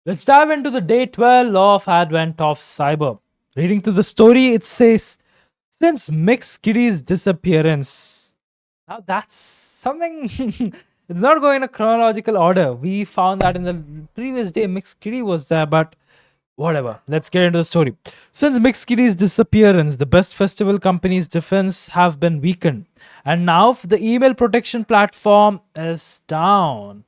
Let's dive into the day 12 of Advent of Cyber. Reading through the story, it says, since Mixed Kitty's disappearance. Now that's something, it's not going in a chronological order. We found that in the previous day, Mixed Kitty was there, but whatever. Let's get into the story. Since Mixed Kitty's disappearance, the best festival companies' defense have been weakened. And now the email protection platform is down.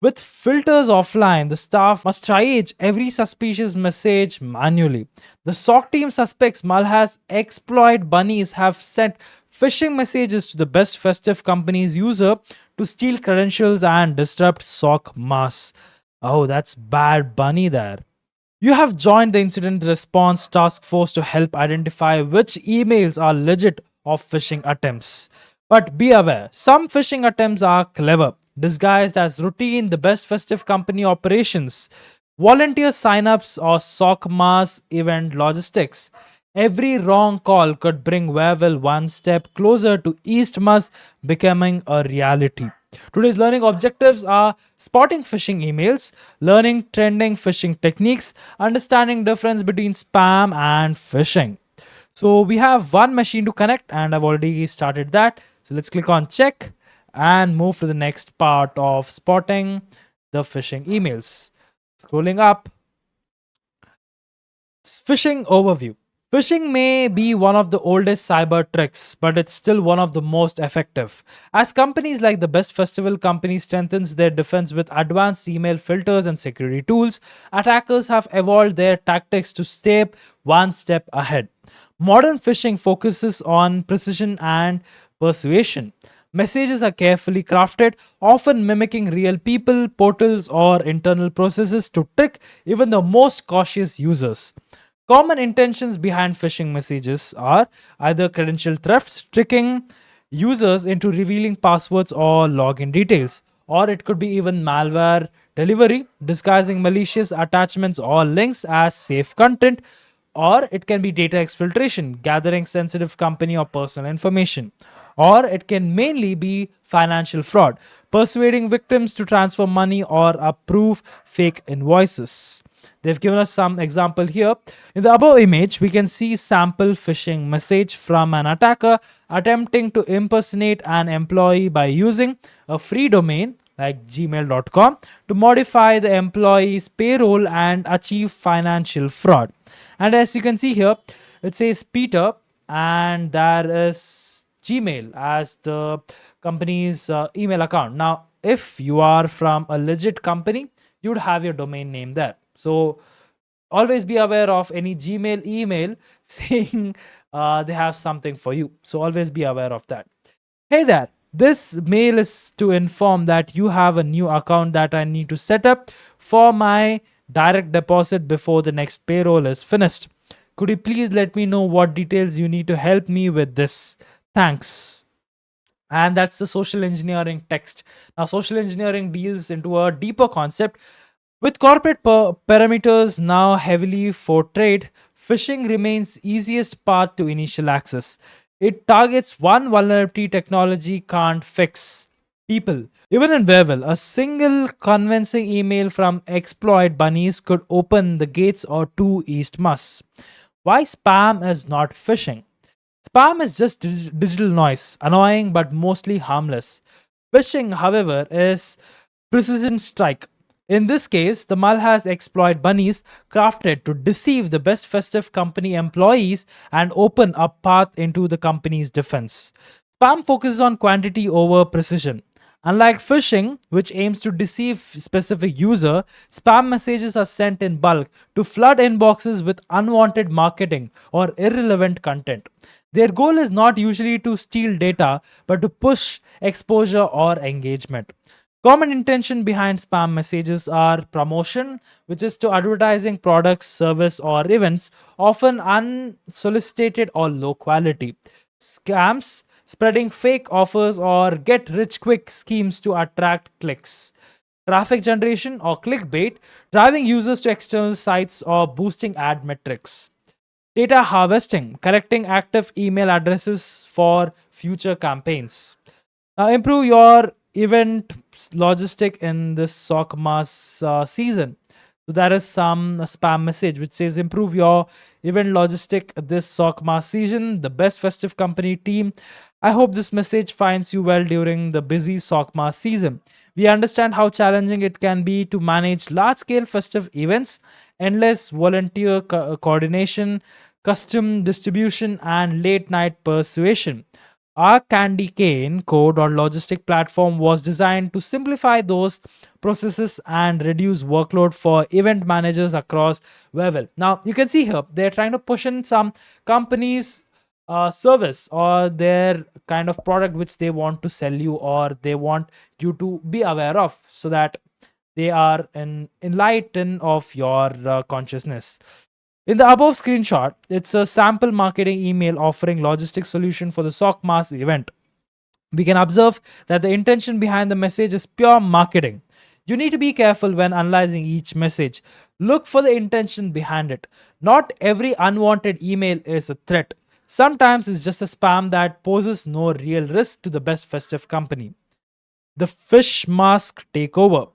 With filters offline, the staff must triage every suspicious message manually. The SOC team suspects Malhare's exploit bunnies have sent phishing messages to the best festive company's user to steal credentials and disrupt SOC mass. Oh, that's bad bunny there. You have joined the incident response task force to help identify which emails are legit of phishing attempts. But be aware, some phishing attempts are clever, disguised as routine, the best festive company operations, volunteer signups, or SOC mass event logistics. Every wrong call could bring Wavell one step closer to Eastmas becoming a reality. Today's learning objectives are spotting phishing emails, learning trending phishing techniques, understanding difference between spam and phishing. So we have one machine to connect and I've already started that. So let's click on check and move to the next part of spotting the phishing emails. Scrolling up, phishing overview. Phishing may be one of the oldest cyber tricks, but it's still one of the most effective. As companies like the Best Festival Company strengthens their defense with advanced email filters and security tools, attackers have evolved their tactics to stay one step ahead. Modern phishing focuses on precision and persuasion. Messages are carefully crafted, often mimicking real people, portals, or internal processes to trick even the most cautious users. Common intentions behind phishing messages are either credential thefts, tricking users into revealing passwords or login details, or it could be even malware delivery, disguising malicious attachments or links as safe content, or it can be data exfiltration, gathering sensitive company or personal information, or it can mainly be financial fraud, persuading victims to transfer money or approve fake invoices. They've given us some example here. In the above image, we can see sample phishing message from an attacker attempting to impersonate an employee by using a free domain like gmail.com to modify the employee's payroll and achieve financial fraud. And as you can see here, it says Peter, and there is Gmail as the company's email account. Now, if you are from a legit company, you would have your domain name there. So always be aware of any Gmail email saying they have something for you. So always be aware of that. Hey there, this mail is to inform that you have a new account that I need to set up for my direct deposit before the next payroll is finished. Could you please let me know what details you need to help me with this? Thanks. And that's the social engineering text. Now, social engineering deals into a deeper concept. With corporate parameters now heavily portrayed, phishing remains easiest path to initial access. It targets one vulnerability technology can't fix. People. Even in Webel, a single convincing email from exploit bunnies could open the gates or two East Mus. Why spam is not phishing? Spam is just digital noise, annoying but mostly harmless. Phishing, however, is precision strike. In this case, the Malhare's exploit bunnies crafted to deceive the best festive company employees and open a path into the company's defense. Spam focuses on quantity over precision. Unlike phishing, which aims to deceive specific user, spam messages are sent in bulk to flood inboxes with unwanted marketing or irrelevant content. Their goal is not usually to steal data, but to push exposure or engagement. Common intention behind spam messages are promotion, which is to advertising products, service, or events, often unsolicited or low quality. Scams, spreading fake offers or get rich quick schemes to attract clicks. Traffic generation or clickbait, driving users to external sites or boosting ad metrics. Data harvesting, collecting active email addresses for future campaigns. Now, improve your event logistic in this SOC mass season. So there is some spam message which says improve your event logistic this SOCMA season, the best festive company team. I hope this message finds you well during the busy SOCMA season. We understand how challenging it can be to manage large scale festive events, endless volunteer coordination, custom distribution, and late night persuasion. Our Candy Cane code or logistic platform was designed to simplify those processes and reduce workload for event managers across Webel. Now, you can see here they're trying to push in some companies' service or their kind of product which they want to sell you or they want you to be aware of so that they are enlightened of your consciousness. In the above screenshot, it's a sample marketing email offering logistic solution for the SOC Mass event. We can observe that the intention behind the message is pure marketing. You need to be careful when analyzing each message. Look for the intention behind it. Not every unwanted email is a threat. Sometimes it's just a spam that poses no real risk to the best festive company. The fish mask takeover.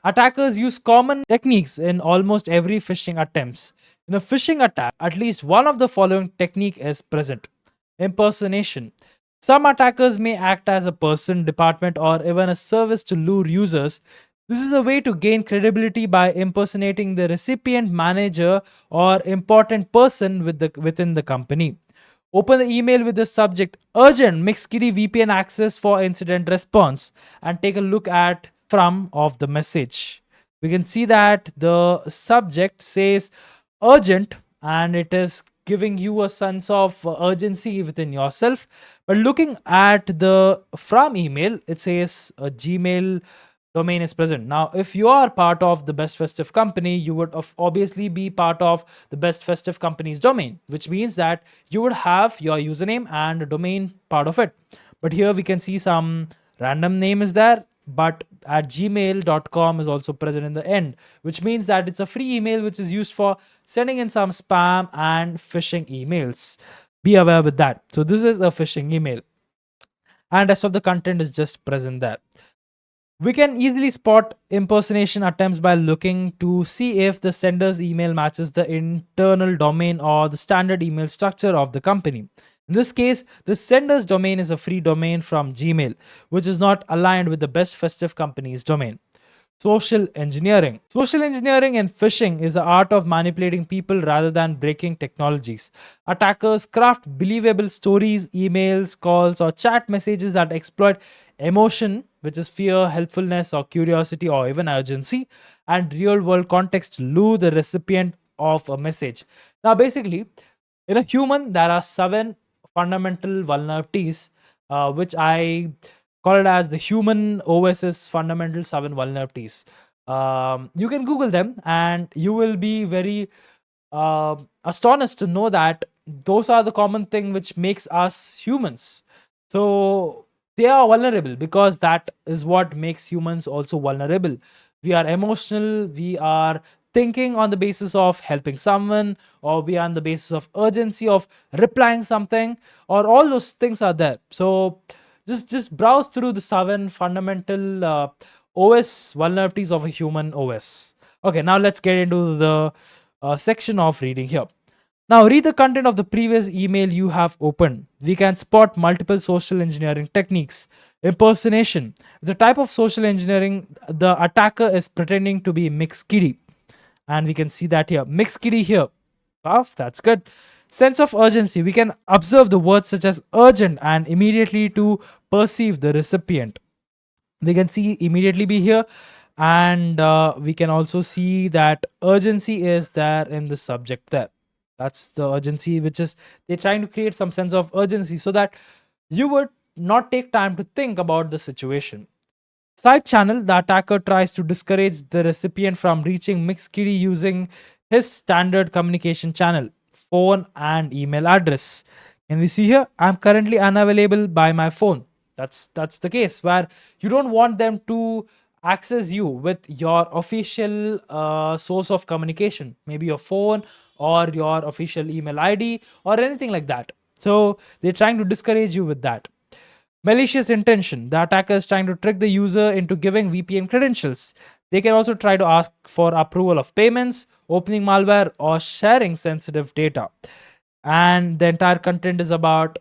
Attackers use common techniques in almost every phishing attempts. In a phishing attack, at least one of the following technique is present. Impersonation. Some attackers may act as a person, department, or even a service to lure users. This is a way to gain credibility by impersonating the recipient, manager, or important person within the company. Open the email with the subject urgent mixed VPN access for incident response and take a look at from of the message. We can see that the subject says urgent and it is giving you a sense of urgency within yourself. But looking at the from email, it says a Gmail domain is present. Now, if you are part of the best festive company, you would obviously be part of the best festive company's domain, which means that you would have your username and a domain part of it. But here we can see some random name is there, but at gmail.com is also present in the end, which means that it's a free email which is used for sending in some spam and phishing emails. Be aware with that. So this is a phishing email and rest of the content is just present there. We can easily spot impersonation attempts by looking to see if the sender's email matches the internal domain or the standard email structure of the company. In this case, the sender's domain is a free domain from Gmail, which is not aligned with the best festive company's domain. Social engineering. Social engineering and phishing is the art of manipulating people rather than breaking technologies. Attackers craft believable stories, emails, calls, or chat messages that exploit emotion, which is fear, helpfulness, or curiosity, or even urgency, and real world context to lure the recipient of a message. Now, basically, in a human, there are seven fundamental vulnerabilities, which I call it as the human OS's fundamental seven vulnerabilities. You can Google them, and you will be very astonished to know that those are the common thing which makes us humans. So they are vulnerable because that is what makes humans also vulnerable. We are emotional, we are thinking on the basis of helping someone, or we are on the basis of urgency of replying something, or all those things are there. So just browse through the seven fundamental OS vulnerabilities of a human OS. Okay, now let's get into the section of reading here. Now, read the content of the previous email you have opened. We can spot multiple social engineering techniques. Impersonation. The type of social engineering the attacker is pretending to be mixed kitty. And we can see that here. Mixed kitty here. Wow, that's good. Sense of urgency. We can observe the words such as urgent and immediately to perceive the recipient. We can see immediately be here, and we can also see that urgency is there in the subject there. That's the urgency, which is they're trying to create some sense of urgency so that you would not take time to think about the situation. Side channel, the attacker tries to discourage the recipient from reaching mixed kitty using his standard communication channel, phone and email address. Can we see here? I'm currently unavailable by my phone. That's the case where you don't want them to access you with your official source of communication, maybe your phone or your official email ID or anything like that. So they're trying to discourage you with that. Malicious intention. The attacker is trying to trick the user into giving VPN credentials. They can also try to ask for approval of payments, opening malware, or sharing sensitive data. And the entire content is about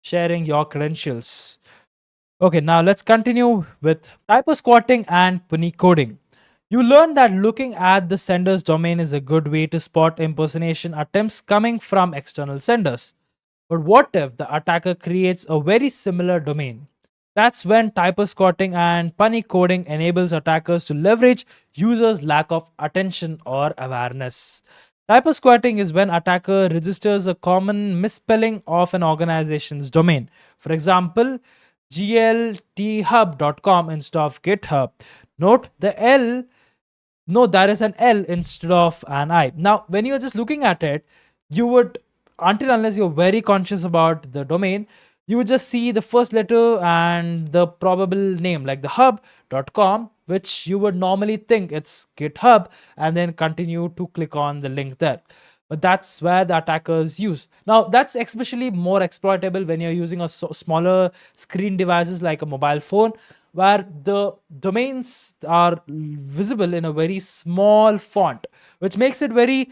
sharing your credentials. Okay, now let's continue with typo squatting and puni coding. You learn that looking at the sender's domain is a good way to spot impersonation attempts coming from external senders. But what if the attacker creates a very similar domain? That's when typo squatting and punny coding enables attackers to leverage users' lack of attention or awareness. Typo squatting is when attacker registers a common misspelling of an organization's domain. For example, glthub.com instead of GitHub. Note the L, no, there is an L instead of an I. Now, when you're just looking at it, you would, until unless you're very conscious about the domain, you would just see the first letter and the probable name, like the hub.com, which you would normally think it's GitHub, and then continue to click on the link there. But that's where the attackers use. Now, that's especially more exploitable when you're using a smaller screen devices like a mobile phone, where the domains are visible in a very small font, which makes it very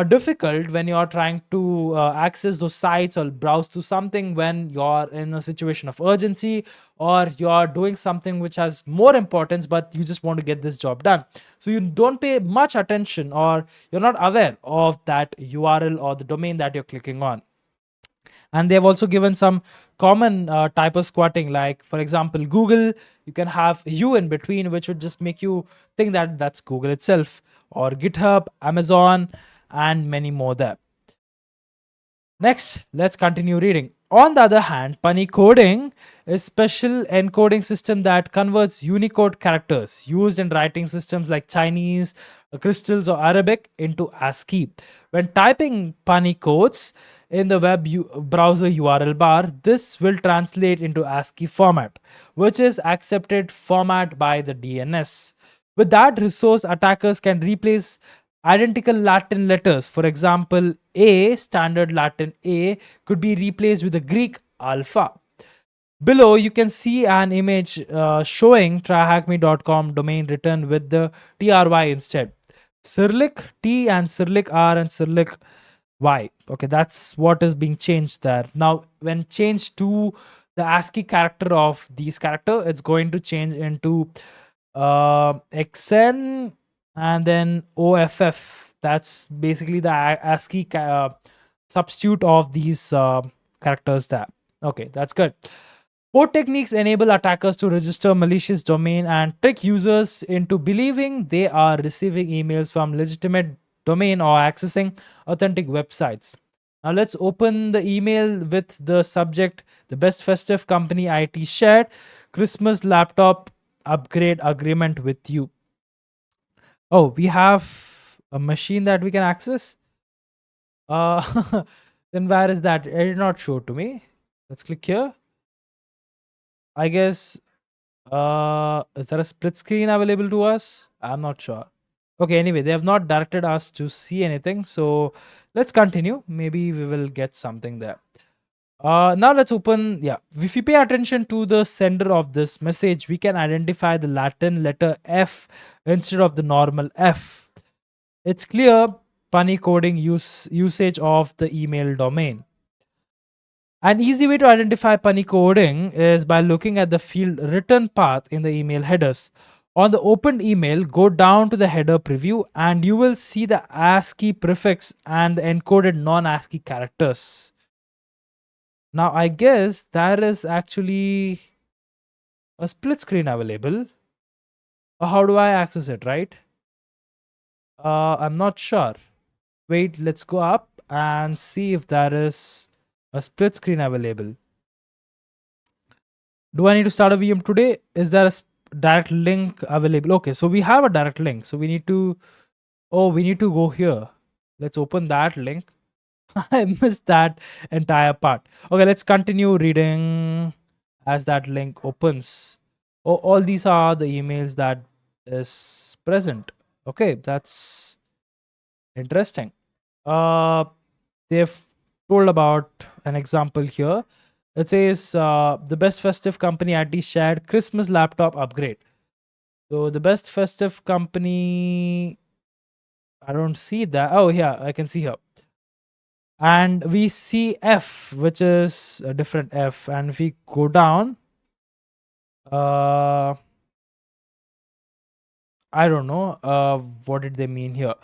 difficult when you're trying to access those sites or browse to something when you're in a situation of urgency, or you're doing something which has more importance but you just want to get this job done. So you don't pay much attention, or you're not aware of that URL or the domain that you're clicking on. And they've also given some common typo squatting, like for example Google, you can have U in between, which would just make you think that that's Google itself, or GitHub, Amazon, and many more there. Next, let's continue reading. On the other hand, punny coding is special encoding system that converts Unicode characters used in writing systems like Chinese, crystals, or Arabic into ASCII. When typing punny codes in the browser URL bar, this will translate into ASCII format, which is accepted format by the DNS. With that resource, attackers can replace identical Latin letters. For example, A, standard Latin A, could be replaced with the Greek alpha. Below, you can see an image showing tryhackme.com domain written with the TRY instead. Cyrillic T and Cyrillic R and Cyrillic Y. Okay, that's what is being changed there. Now, when changed to the ASCII character of these character, it's going to change into XN and then OFF. That's basically the ASCII substitute of these characters there. Okay, that's good. Port techniques enable attackers to register malicious domain and trick users into believing they are receiving emails from legitimate domain or accessing authentic websites. Now let's open the email with the subject, the best festive company IT shared Christmas laptop upgrade agreement with you. Oh, we have a machine that we can access. Uh, then where is that? It did not show to me. Let's click here. I guess is there a split screen available to us? I'm not sure. Okay, anyway, they have not directed us to see anything, so let's continue. Maybe we will get something there. Now let's open. Yeah, if you pay attention to the sender of this message, we can identify the Latin letter F instead of the normal F. It's clear punny coding usage of the email domain. An easy way to identify punny coding is by looking at the field return path in the email headers. On the opened email, go down to the header preview and you will see the ASCII prefix and the encoded non-ASCII characters. Now, I guess there is actually a split screen available. How do I access it, right? I'm not sure. Wait, let's go up and see if there is a split screen available. Do I need to start a VM today? Is there a direct link available? Okay, so we have a direct link. So we need to, oh, we need to go here. Let's open that link. I missed that entire part. Okay, let's continue reading as that link opens. Oh, all these are the emails that is present. Okay, that's interesting. They've told about an example here. It says the best festive company IT shared Christmas laptop upgrade. So the best festive company, I don't see that. Oh, yeah, I can see here. And we see F, which is a different F. And if we go down, uh, I don't know. What did they mean here?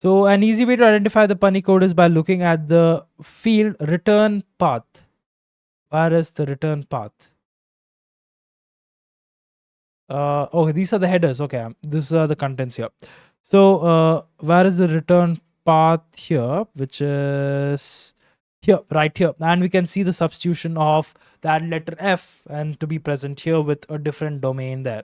So an easy way to identify the punny code is by looking at the field return path. Where is the return path? Oh, these are the headers. Okay, these are the contents here. So where is the return path here? Which is here, right here, and we can see the substitution of that letter F and to be present here with a different domain there.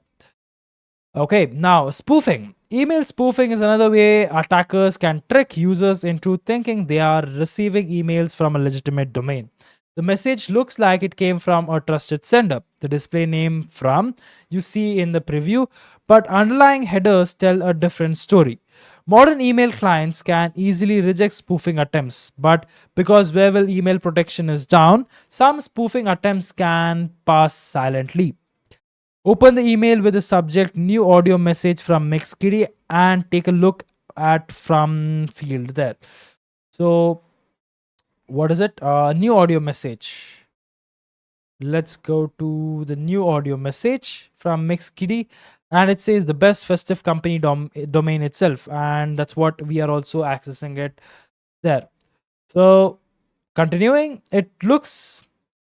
Okay, now spoofing. Email spoofing is another way attackers can trick users into thinking they are receiving emails from a legitimate domain. The message looks like it came from a trusted sender. The display name from you see in the preview, but underlying headers tell a different story. Modern email clients can easily reject spoofing attempts, but because Webel email protection is down, some spoofing attempts can pass silently. Open the email with the subject new audio message from MixKitty and take a look at from field there. So what is it? New audio message. Let's go to the new audio message from MixKitty, and it says the best festive company domain itself, and that's what we are also accessing it there. So continuing, it looks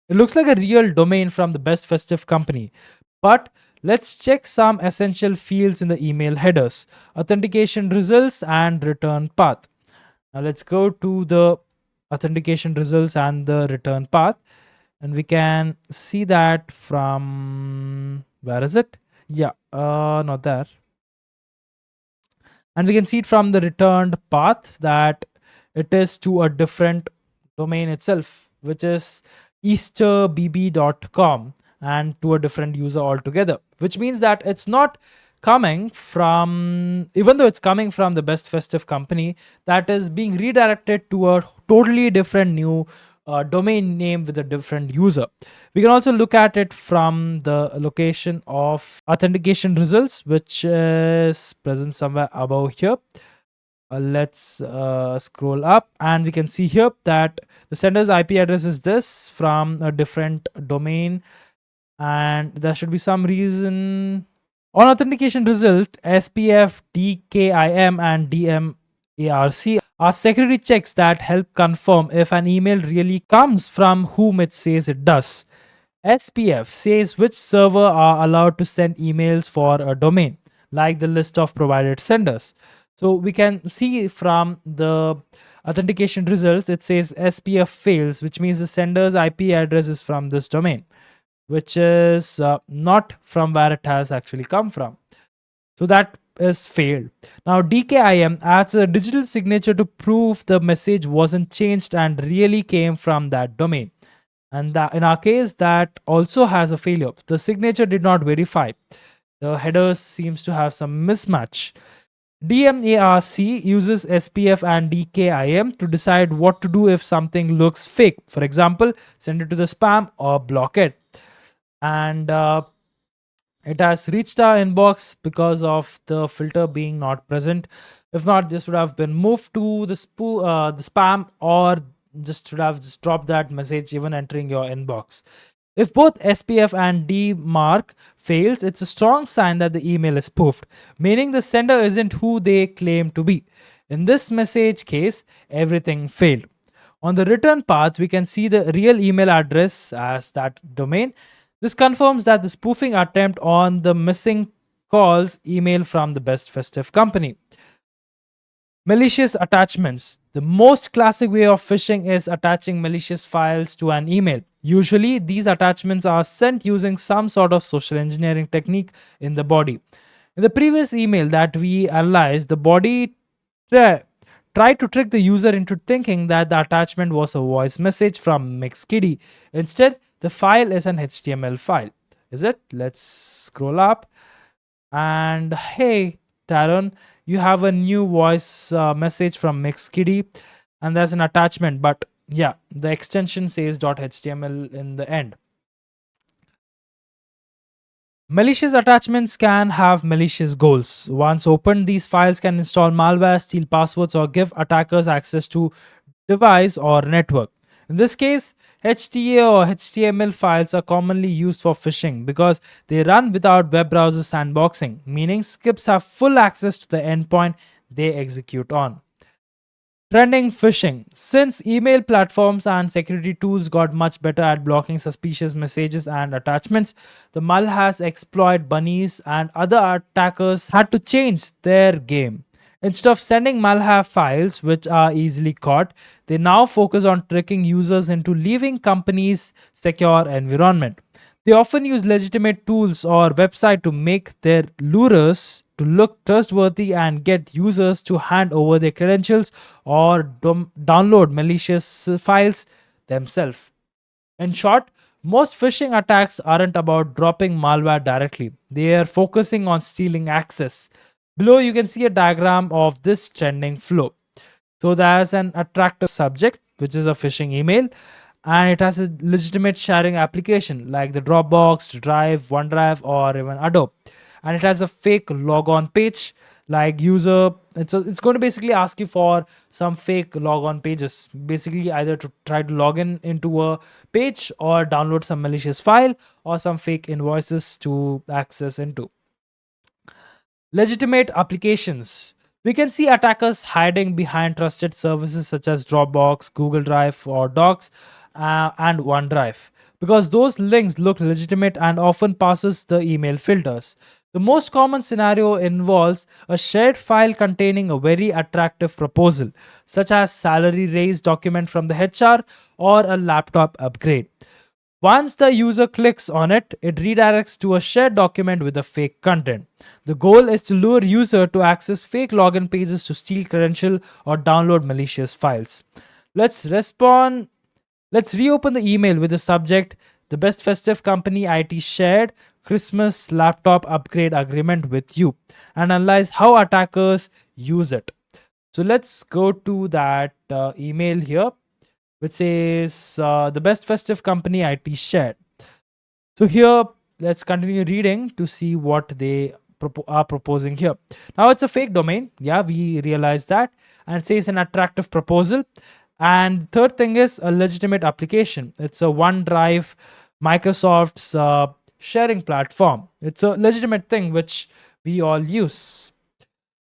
like a real domain from the best festive company. But let's check some essential fields in the email headers: authentication results and return path. Now let's go to the authentication results and the return path, and we can see that from where is it? Yeah, not there. And we can see it from the returned path that it is to a different domain itself, which is easterbb.com, and to a different user altogether, which means that it's not coming from, even though it's coming from the best festive company, that is being redirected to a totally different new domain name with a different user. We can also look at it from the location of authentication results, which is present somewhere above here. Let's scroll up, and we can see here that the sender's IP address is this from a different domain, and there should be some reason. On authentication result, SPF, DKIM, and DMARC are security checks that help confirm if an email really comes from whom it says it does. SPF says which server are allowed to send emails for a domain, like the list of provided senders. So we can see from the authentication results, it says SPF fails, which means the sender's IP address is from this domain, which is not from where it has actually come from. So that is failed. Now DKIM adds a digital signature to prove the message wasn't changed and really came from that domain. And that, in our case, that also has a failure. The signature did not verify. The headers seems to have some mismatch. DMARC uses SPF and DKIM to decide what to do if something looks fake. For example, send it to the spam or block it. And it has reached our inbox because of the filter being not present. If not, this would have been moved to the spam, or just would have just dropped that message even entering your inbox. If both SPF and DMARC fails, it's a strong sign that the email is spoofed, meaning the sender isn't who they claim to be. In this message case, everything failed. On the return path, we can see the real email address as that domain. This confirms that the spoofing attempt on the missing calls email from the best festive company. Malicious attachments. The most classic way of phishing is attaching malicious files to an email. Usually, these attachments are sent using some sort of social engineering technique in the body. In the previous email that we analyzed, the body tried to trick the user into thinking that the attachment was a voice message from MixKitty. Instead, the file is an HTML file. Is it? Let's scroll up. And hey, Taron, you have a new voice message from MixKitty, and there's an attachment. But yeah, the extension says .html in the end. Malicious attachments can have malicious goals. Once opened, these files can install malware, steal passwords, or give attackers access to device or network. In this case, HTA or HTML files are commonly used for phishing because they run without web browser sandboxing, meaning scripts have full access to the endpoint they execute on. Trending phishing. Since email platforms and security tools got much better at blocking suspicious messages and attachments, the Malhas exploit bunnies and other attackers had to change their game. Instead of sending malware files, which are easily caught, they now focus on tricking users into leaving companies' secure environment. They often use legitimate tools or website to make their lures to look trustworthy and get users to hand over their credentials or download malicious files themselves. In short, most phishing attacks aren't about dropping malware directly. They are focusing on stealing access. Below you can see a diagram of this trending flow. So there's an attractive subject, which is a phishing email, and it has a legitimate sharing application like the Dropbox, Drive, OneDrive, or even Adobe. And it has a fake logon page like user. It's going to basically ask you for some fake logon pages, basically either to try to log in into a page or download some malicious file or some fake invoices to access into. Legitimate applications. We can see attackers hiding behind trusted services such as Dropbox, Google Drive, or Docs, and OneDrive because those links look legitimate and often passes the email filters. The most common scenario involves a shared file containing a very attractive proposal, such as salary raise document from the HR or a laptop upgrade. Once the user clicks on it, it redirects to a shared document with the fake content. The goal is to lure user to access fake login pages to steal credential or download malicious files. Let's respond. Let's reopen the email with the subject the best festive company IT shared Christmas laptop upgrade agreement with you and analyze how attackers use it. So let's go to that email here which says the best festive company IT shared. So here, let's continue reading to see what they are proposing here. Now it's a fake domain. Yeah, we realize that, and it says an attractive proposal. And third thing is a legitimate application. It's a OneDrive, Microsoft's sharing platform. It's a legitimate thing which we all use.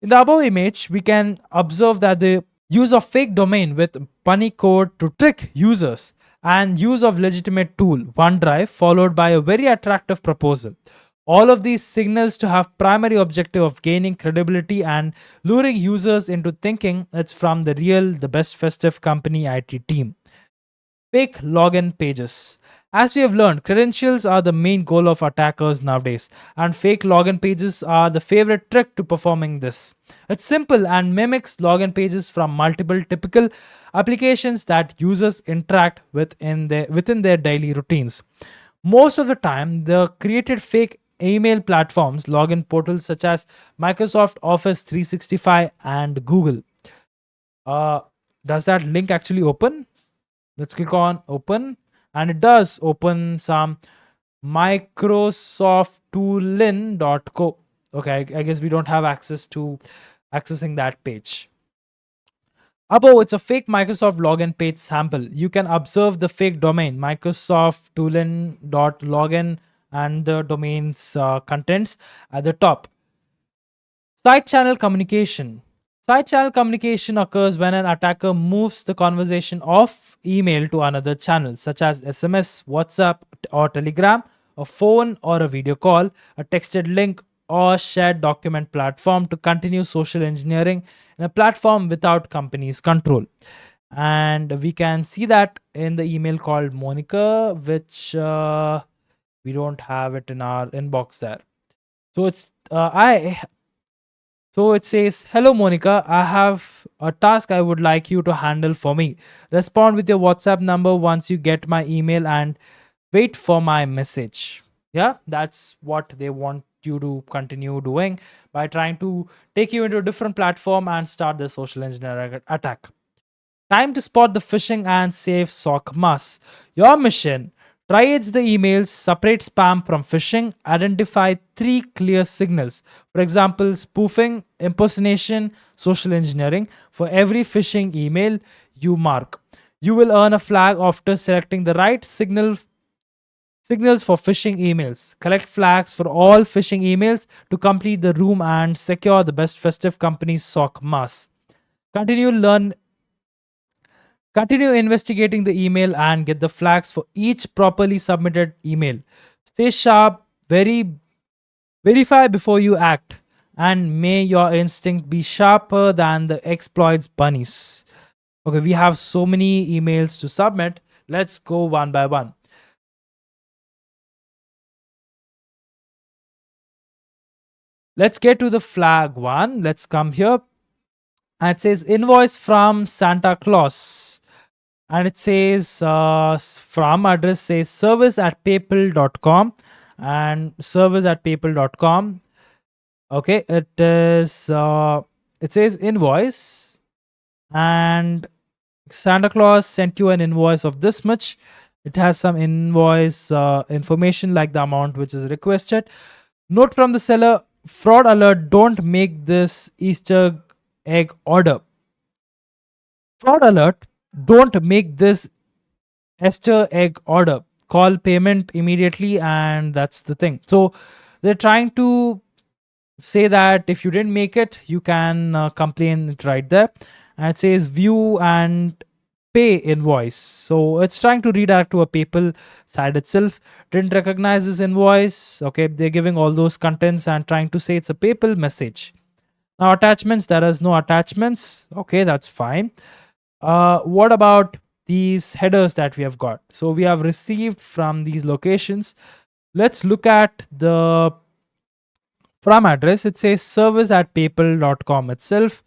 In the above image, we can observe that the use of fake domain with bunny code to trick users and use of legitimate tool OneDrive followed by a very attractive proposal. All of these signals to have primary objective of gaining credibility and luring users into thinking it's from the best festive company IT team. Fake login pages. As we have learned, credentials are the main goal of attackers nowadays, and fake login pages are the favorite trick to performing this. It's simple and mimics login pages from multiple typical applications that users interact with within their daily routines. Most of the time, the created fake email platforms, login portals such as Microsoft Office 365 and Google. Uh, does that link actually open? Let's click on open, and it does open some microsofttoolin.co. Okay, I guess we don't have access to accessing that page. Above, it's a fake Microsoft login page sample. You can observe the fake domain microsofttoolin.login and the domain's contents at the top. Side channel communication. Side channel communication occurs when an attacker moves the conversation off email to another channel, such as SMS, WhatsApp, or Telegram, a phone or a video call, a texted link, or shared document platform to continue social engineering in a platform without company's control. And we can see that in the email called Monica, which we don't have it in our inbox there. So it's I so it says, "Hello, Monica. I have a task I would like you to handle for me. Respond with your WhatsApp number once you get my email and wait for my message." Yeah, that's what they want you to continue doing by trying to take you into a different platform and start the social engineering attack. Time to spot the phishing and save SOC mass. Your mission: Triage the emails, separate spam from phishing, identify three clear signals. For example, spoofing, impersonation, social engineering. For every phishing email you mark, you will earn a flag after selecting the right signals for phishing emails. Collect flags for all phishing emails to complete the room and secure the best festive company's SOC mass. Continue learn Continue investigating the email and get the flags for each properly submitted email. Stay sharp, verify before you act, and may your instinct be sharper than the exploits bunnies. Okay, we have so many emails to submit. Let's go one by one. Let's get to the flag one. Let's come here. And it says invoice from Santa Claus. And it says from address says service at paypal.com and service at paypal.com. Okay, it says invoice, and Santa Claus sent you an invoice of this much. It has some invoice information like the amount which is requested. Note from the seller: fraud alert, don't make this Easter egg order. Fraud alert, don't make this Easter egg order. Call payment immediately, and that's the thing. So they're trying to say that if you didn't make it, you can complain it right there. And it says view and pay invoice. So it's trying to redirect to a PayPal side itself. Didn't recognize this invoice. Okay, they're giving all those contents and trying to say it's a PayPal message. Now attachments, there is no attachments. Okay, that's fine. What about these headers that we have got? So we have received from these locations. Let's look at the from address. It says service at paypal.com itself,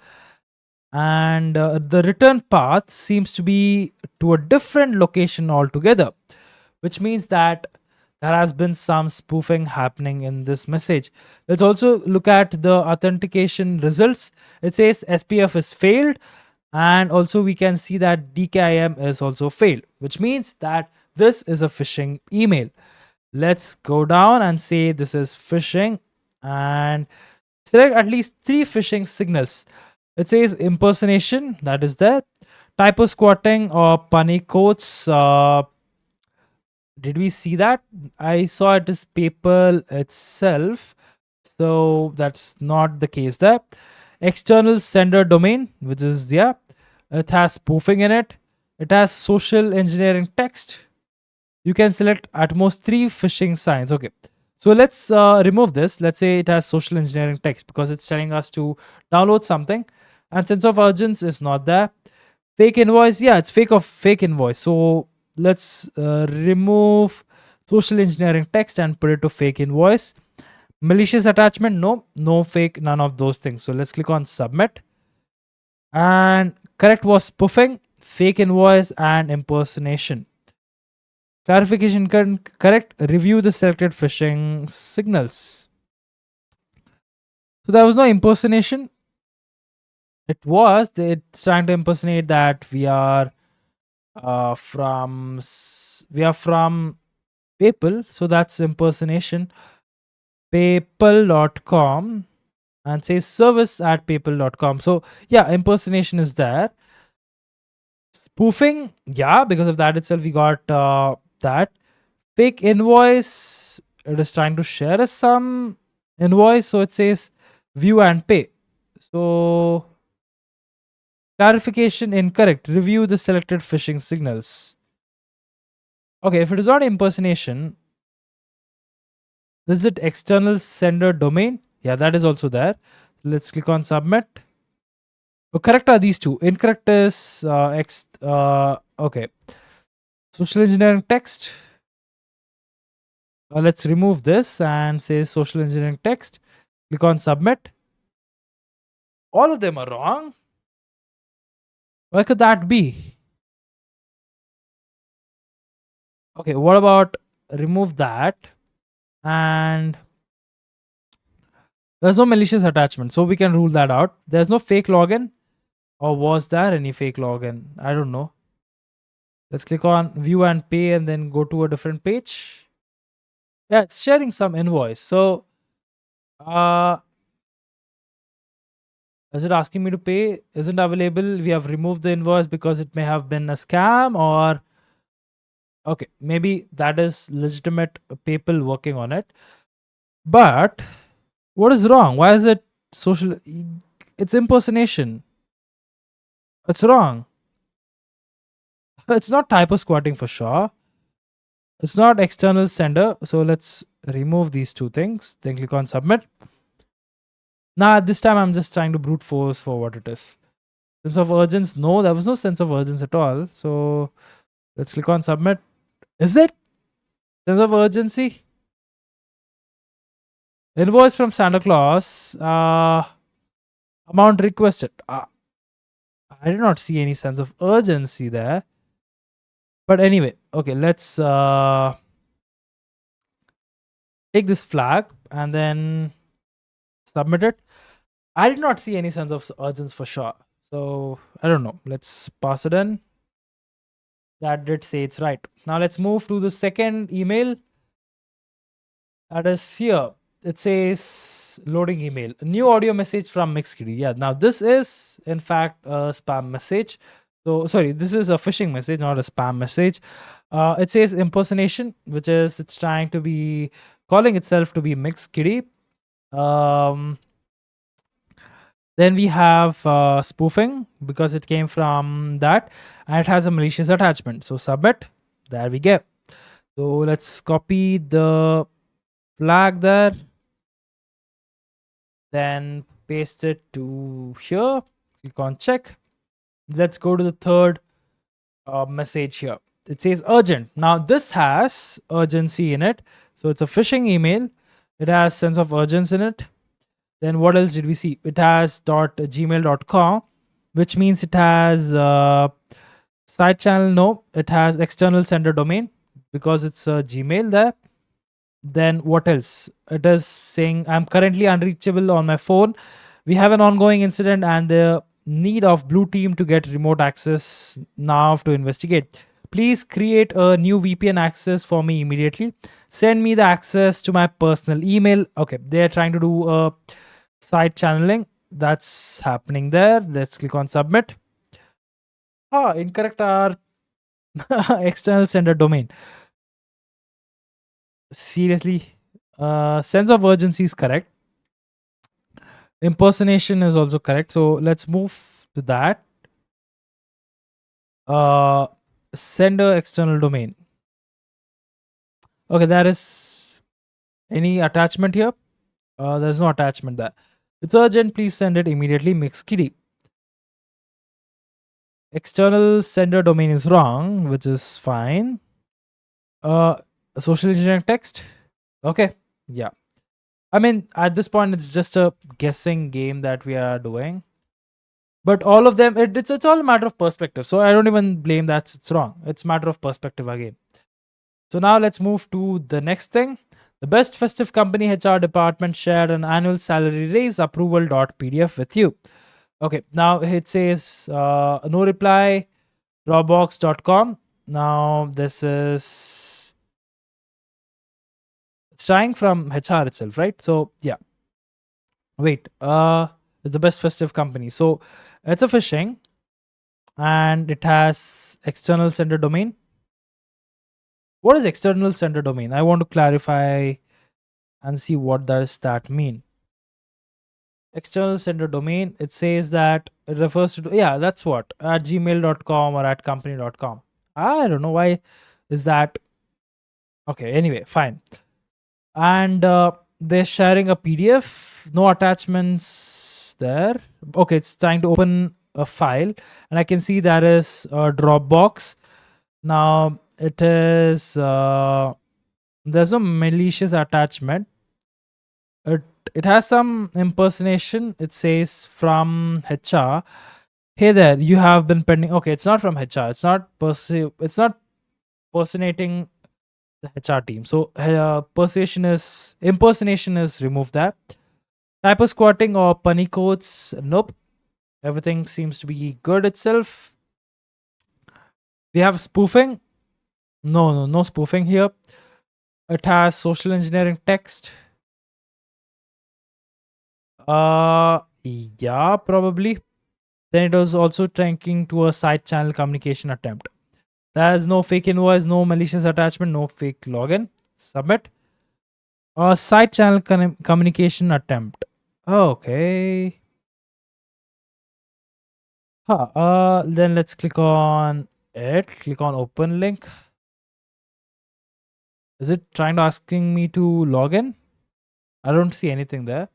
and the return path seems to be to a different location altogether, which means that there has been some spoofing happening in this message. Let's also look at the authentication results. It says SPF is failed, and also we can see that DKIM is also failed, which means that this is a phishing email. Let's go down and say this is phishing and select at least three phishing signals. It says impersonation, that is there. Typo squatting or punny quotes. Did we see that? I saw it as PayPal itself. So that's not the case there. External sender domain, which is, yeah, it has spoofing in it. It has social engineering text. You can select at most three phishing signs. Okay. So let's remove this. Let's say it has social engineering text because it's telling us to download something. And sense of urgency is not there. Fake invoice. Yeah, it's fake invoice. So let's remove social engineering text and put it to fake invoice. Malicious attachment. No fake, none of those things. So let's click on submit. And correct was spoofing, fake invoice, and impersonation. Clarification correct. Review the selected phishing signals. So there was no impersonation. It's trying to impersonate that we are from PayPal. So that's impersonation. PayPal.com and says service at PayPal.com. So yeah, impersonation is there. Spoofing, yeah, because of that itself we got that. Fake invoice, it is trying to share us some invoice, so it says view and pay. So clarification incorrect, review the selected phishing signals. Okay, if it is not impersonation, is it external sender domain? Yeah, that is also there. Let's click on submit. Oh, correct are these two. Incorrect is okay. Social engineering text. Let's remove this and say social engineering text. Click on submit. All of them are wrong. Why could that be? Okay, what about remove that? And there's no malicious attachment, so we can rule that out. There's no fake login, or was there any fake login? I don't know. Let's click on view and pay and then go to a different page. Yeah, it's sharing some invoice. So, uh, is it asking me to pay? Isn't available. We have removed the invoice because it may have been a scam, or okay, maybe that is legitimate people working on it. But what is wrong? Why is it social? It's impersonation. It's wrong. It's not typo squatting for sure. It's not external sender. So let's remove these two things. Then click on submit. Now this time I'm just trying to brute force for what it is. Sense of urgency. No, there was no sense of urgency at all. So let's click on submit. Is it sense of urgency? Invoice from Santa Claus. Amount requested. I did not see any sense of urgency there. But anyway, okay, let's take this flag and then submit it. I did not see any sense of urgency for sure. So I don't know. Let's pass it in. That did say it's right. Now let's move to the second email. That is here. It says loading email. A new audio message from Mixkitty. Yeah. Now this is in fact a spam message. So sorry, this is a phishing message, not a spam message. It says impersonation, which is it's trying to be calling itself to be Mixkitty. Um, then we have spoofing because it came from that, and it has a malicious attachment. So submit. There we go. So let's copy the flag there, then paste it to here. Click on check. Let's go to the third message here. It says urgent. Now this has urgency in it. So it's a phishing email. It has sense of urgency in it. Then what else did we see? It has .gmail.com, which means it has side channel. No, it has external sender domain because it's a Gmail there. Then what else? It is saying I'm currently unreachable on my phone. We have an ongoing incident and the need of blue team to get remote access now to investigate. Please create a new VPN access for me immediately. Send me the access to my personal email. Okay, they're trying to do a side channeling. That's happening there. Let's click on submit. Incorrect our external sender domain. Seriously, sense of urgency is correct. Impersonation is also correct. So let's move to that. Uh, Sender external domain. Okay, there is any attachment here. There's no attachment there. It's urgent. Please send it immediately. Mix kitty. External sender domain is wrong, which is fine. Uh, Social engineering text. Okay, yeah. I mean, at this point, it's just a guessing game that we are doing. But all of them, it's all a matter of perspective. So I don't even blame that it's wrong. It's a matter of perspective again. So now let's move to the next thing. The best festive company HR department shared an annual salary raise approval.pdf with you. Okay, now it says no reply, dropbox.com. Now this is it's trying from HR itself, right? So yeah. Wait, it's the best festive company. So it's a phishing and it has external sender domain. What is external sender domain? I want to clarify and see what does that mean. External sender domain, it says that it refers to, yeah, that's what, at gmail.com or at company.com. I don't know why is that. Okay, anyway, fine. And they're sharing a PDF, no attachments there. Okay, it's trying to open a file, and I can see there is a Dropbox. Now it is there's no malicious attachment. It has some impersonation. It says from HR. Hey there, you have been pending. Okay, it's not from HR. It's not personating the HR team. So impersonation is removed that. Typo squatting or punny codes, nope. Everything seems to be good itself. We have spoofing. No spoofing here. It has social engineering text. Yeah, probably. Then it was also tracking to a side channel communication attempt. There's no fake invoice, no malicious attachment, no fake login. Submit. A side channel communication attempt. Okay. Then let's click on it. Click on open link. Is it trying to asking me to log in? I don't see anything there.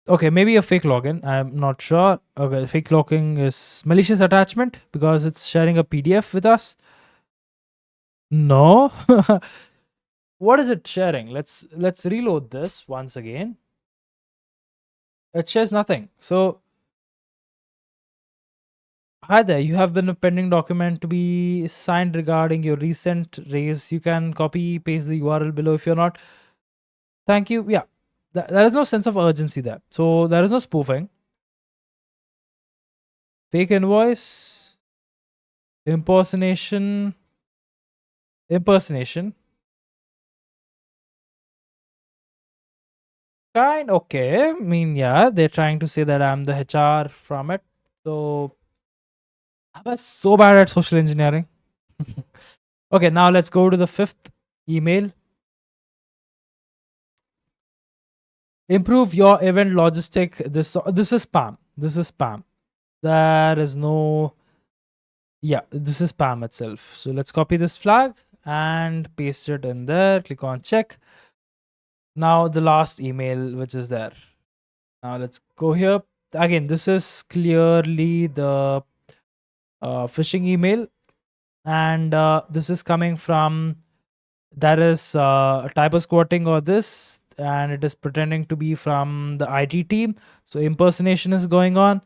Okay, maybe a fake login. I'm not sure. Okay, fake login is malicious attachment because it's sharing a PDF with us. No. What is it sharing? Let's reload this once again. It shares nothing. So hi there. You have been a pending document to be signed regarding your recent raise. You can copy paste the URL below if you're not. Thank you. Yeah, there is no sense of urgency there. So there is no spoofing. Fake invoice, impersonation, impersonation. Kind okay. I mean, yeah, they're trying to say that I'm the HR from it. So I was so bad at social engineering. Okay, now let's go to the fifth email. Improve your event logistic. This is spam. This is spam. There is no, yeah, this is spam itself. So let's copy this flag and paste it in there. Click on check. Now the last email which is there. Now let's go here. Again, this is clearly the phishing email, and this is coming from, that is typo squatting or this, and it is pretending to be from the IT team. So impersonation is going on,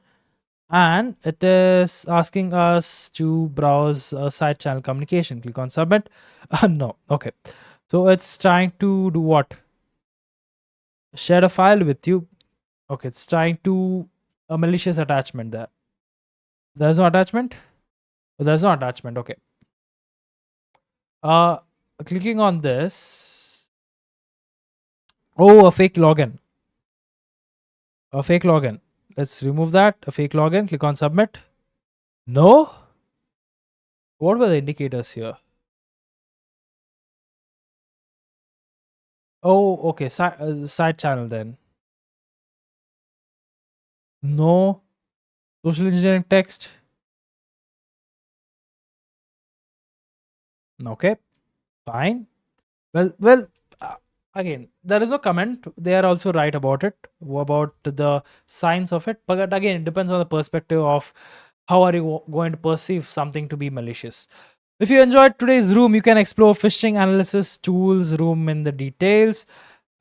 and it is asking us to browse side channel communication. Click on submit. No, okay. So it's trying to do what? Share a file with you. Okay, it's trying to a malicious attachment there. There's no attachment. Oh, there's no attachment. Okay. Uh, Clicking on this. Oh, a fake login. A fake login. Let's remove that. A fake login. Click on submit. No. What were the indicators here? Oh, okay. Side channel then. No. Social engineering text. Okay. Fine. Well. Uh, Again, there is a comment. They are also right about it, about the signs of it. But again, it depends on the perspective of how are you going to perceive something to be malicious. If you enjoyed today's room, you can explore phishing analysis tools room in the details.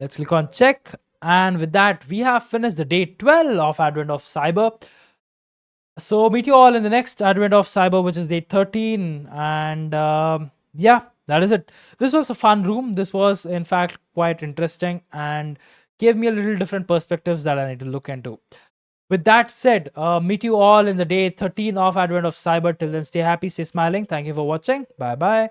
Let's click on check. And with that, we have finished the day 12 of Advent of Cyber. So meet you all in the next Advent of Cyber, which is day 13. And yeah, that is it. This was a fun room. This was, in fact, quite interesting and gave me a little different perspectives that I need to look into. With that said, meet you all in the day 13 of Advent of Cyber. Till then, stay happy, stay smiling. Thank you for watching. Bye bye.